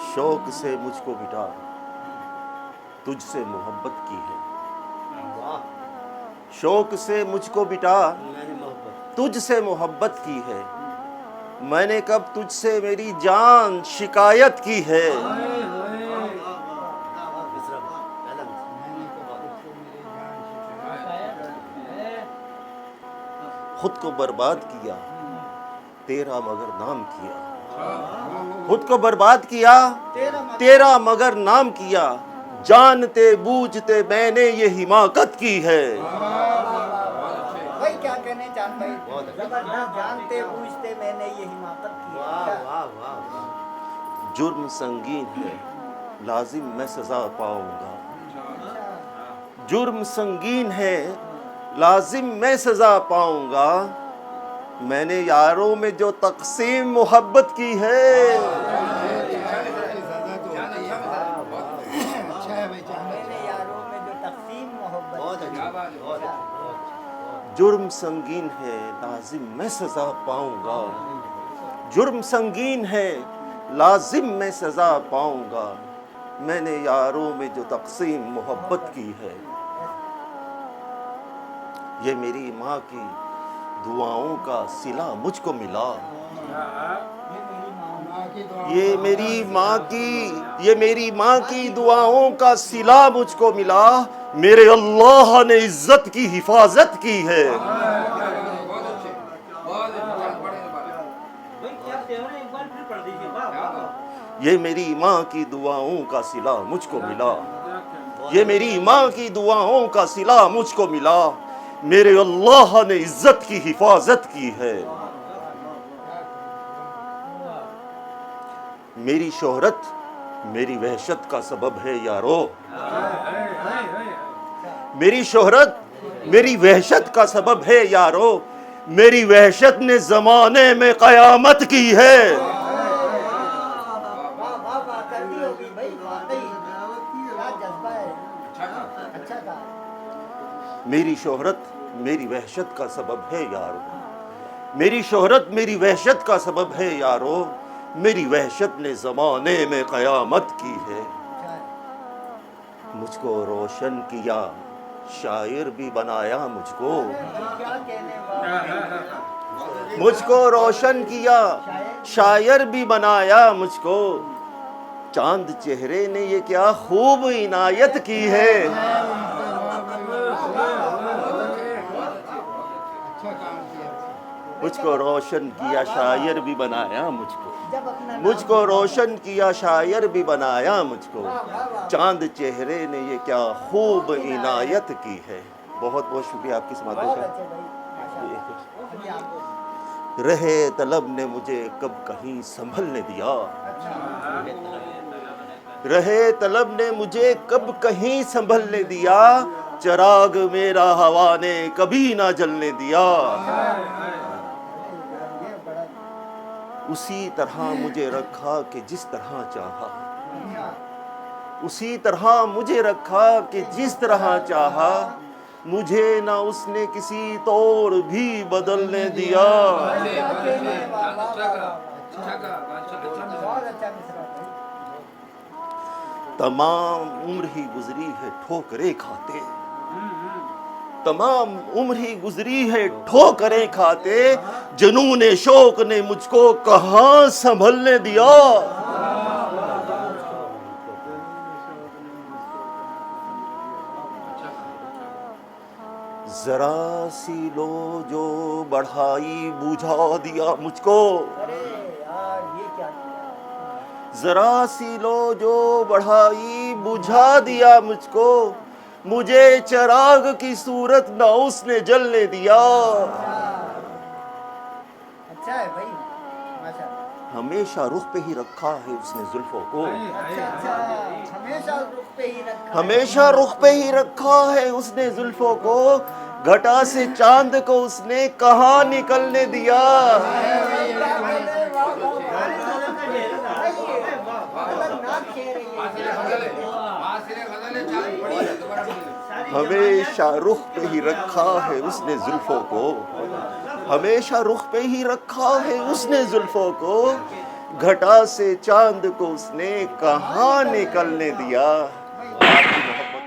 शौक से मुझको मिटा तुझसे मोहब्बत की है। शौक से मुझको मिटा तुझसे मोहब्बत की है। मैंने कब तुझसे मेरी जान शिकायत की है। खुद को बर्बाद किया तेरा मगर नाम किया। खुद को बर्बाद किया तेरा मगर नाम किया। जानते बूझते मैंने ये हिमाकत की है। भाई क्या कहने चांद भाई, जबरदस्त। जानते बूझते मैंने ये हिमाकत की है। जुर्म संगीन है लाजिम मैं सजा पाऊंगा। जुर्म संगीन है लाजिम मैं सजा पाऊंगा। मैंने यारों में जो तकसीम मोहब्बत की है। मैंने यारों में जो तकसीम मोहब्बत की। जुर्म संगीन है लाजिम मैं सजा पाऊंगा। जुर्म संगीन है लाजिम मैं सजा पाऊंगा। मैंने यारों में जो तकसीम मोहब्बत की है। ये मेरी माँ की दुआओं का सिला मुझको मिला। ये मेरी माँ की दुआओं का सिला मुझको मिला। मेरे अल्लाह ने इज्जत की हिफाजत की है। ये मेरी माँ की दुआओं का सिला मुझको मिला। ये मेरी माँ की दुआओं का सिला मुझको मिला। मेरे अल्लाह ने इज्जत की हिफाजत की है। मेरी शोहरत मेरी वहशत का सबब है यारो। मेरी शोहरत मेरी वहशत का सबब है यारो। मेरी वहशत ने जमाने में कयामत की है। मेरी शोहरत मेरी वहशत का सबब है यारो। मेरी शोहरत मेरी वहशत का सबब है यारो। मेरी वहशत ने जमाने में कयामत की है। मुझको रोशन किया शायर भी बनाया मुझको। मुझको रोशन किया शायर भी बनाया मुझको। चांद चेहरे ने ये क्या खूब इनायत की है। मुझको रोशन किया शायर भी बनाया मुझको। मुझको रोशन किया शायर भी बनाया मुझको। चांद चेहरे ने ये क्या खूब इनायत की है। बहुत बहुत शुक्रिया आपकी समाधि का। रहे तलब ने मुझे कब कहीं संभलने दिया। रहे तलब ने मुझे कब कहीं संभलने दिया। चिराग मेरा हवा ने कभी ना जलने दिया। उसी तरह मुझे रखा कि जिस तरह चाहा। उसी तरह मुझे रखा कि जिस तरह चाहा। मुझे ना उसने किसी तौर भी बदलने दिया। तमाम उम्र ही गुजरी है ठोकरें खाते। तमाम उम्र ही गुजरी है ठोकरें खाते। जुनून शौक ने मुझको कहां संभलने दिया। जरा सी लो जो बढ़ाई बुझा दिया मुझको। जरा सी लो जो बढ़ाई बुझा दिया मुझको। मुझे चिराग की सूरत ना उसने जलने दिया। अच्छा है भाई, माशाल्लाह। हमेशा रुख पे ही रखा है उसने जुल्फों को। हमेशा रुख पे ही रखा। हमेशा रुख पे ही रखा है उसने जुल्फों को। घटा से चांद को उसने कहाँ निकलने दिया। हमेशा रुख पे ही रखा है उसने जुल्फों को। हमेशा रुख पे ही रखा है उसने जुल्फों को। घटा से चांद को उसने कहाँ निकलने दिया। आपकी मोहब्बत